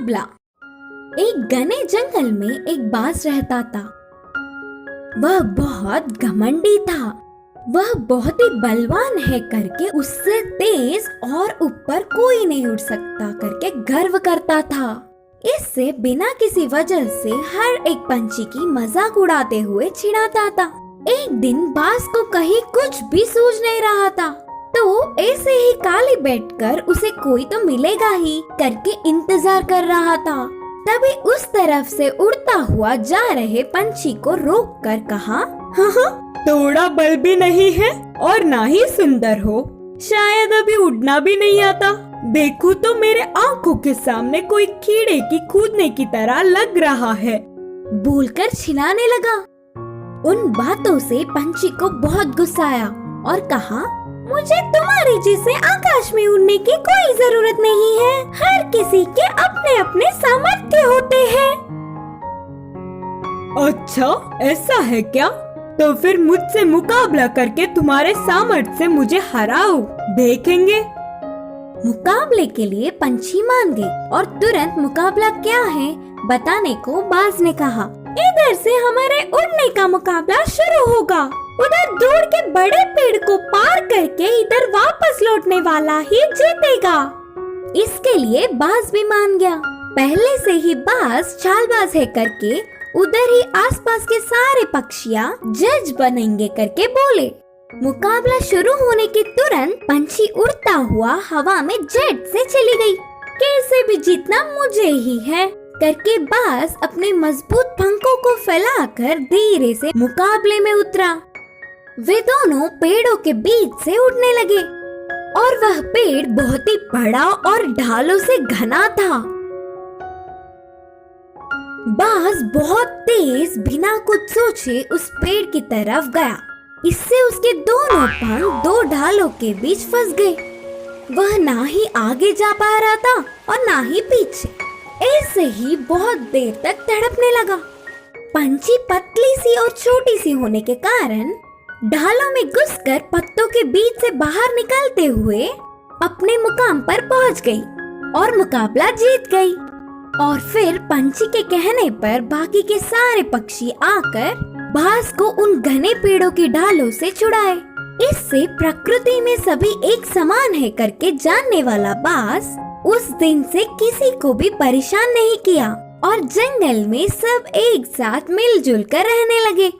मुकाबला। एक घने जंगल में एक बाज रहता था। वह बहुत घमंडी था। वह बहुत ही बलवान है करके उससे तेज और ऊपर कोई नहीं उड़ सकता करके गर्व करता था। इससे बिना किसी वजह से हर एक पंछी की मजाक उड़ाते हुए चिढ़ाता था। एक दिन बाज को कहीं कुछ भी सूझ नहीं रहा था, तो ऐसे ही खाली बैठकर उसे कोई तो मिलेगा ही करके इंतजार कर रहा था। तभी उस तरफ से उड़ता हुआ जा रहे पंछी को रोककर कहा, हाँ, थोड़ा बल भी नहीं है और ना ही सुंदर हो, शायद अभी उड़ना भी नहीं आता। देखो तो मेरे आंखों के सामने कोई कीड़े की कूदने की तरह लग रहा है। बोलकर चिल्लाने लगा। उन बातों से पंछी को बहुत गुस्सा आया और कहा, मुझे तुम्हारे जैसे आकाश में उड़ने की कोई जरूरत नहीं है। हर किसी के अपने अपने सामर्थ्य होते हैं। अच्छा, ऐसा है क्या? तो फिर मुझसे मुकाबला करके तुम्हारे सामर्थ्य से मुझे हराओ, देखेंगे। मुकाबले के लिए पंछी मान गए और तुरंत मुकाबला क्या है बताने को बाज ने कहा, इधर से हमारे उड़ने का मुकाबला शुरू होगा। उधर दूर के बड़े पेड़ को पार करके इधर वापस लौटने वाला ही जीतेगा। इसके लिए बाज भी मान गया। पहले से ही बाज चालबाज है करके उधर ही आसपास के सारे पक्षियाँ जज बनेंगे करके बोले। मुकाबला शुरू होने के तुरंत पंछी उड़ता हुआ हवा में जेट से चली गई। कैसे भी जीतना मुझे ही है करके बाज अपने मजबूत पंखों को फैलाकर धीरे से मुकाबले में उतरा। वे दोनों पेड़ों के बीच से उड़ने लगे और वह पेड़ बहुत ही बड़ा और ढालों से घना था। बाज बहुत तेज बिना कुछ सोचे उस पेड़ की तरफ गया। इससे उसके दोनों पंख दो ढालों के बीच फंस गए। वह ना ही आगे जा पा रहा था और ना ही पीछे। ऐसे ही बहुत देर तक तड़पने लगा। पंछी पतली सी और छोटी सी होने के कारण ढालों में घुसकर पत्तों के बीच से बाहर निकलते हुए अपने मुकाम पर पहुंच गई और मुकाबला जीत गई। और फिर पंछी के कहने पर बाकी के सारे पक्षी आकर बाज को उन घने पेड़ों की ढालों से छुड़ाए। इससे प्रकृति में सभी एक समान है करके जानने वाला बाज उस दिन से किसी को भी परेशान नहीं किया और जंगल में सब एक साथ मिलजुल कर रहने लगे।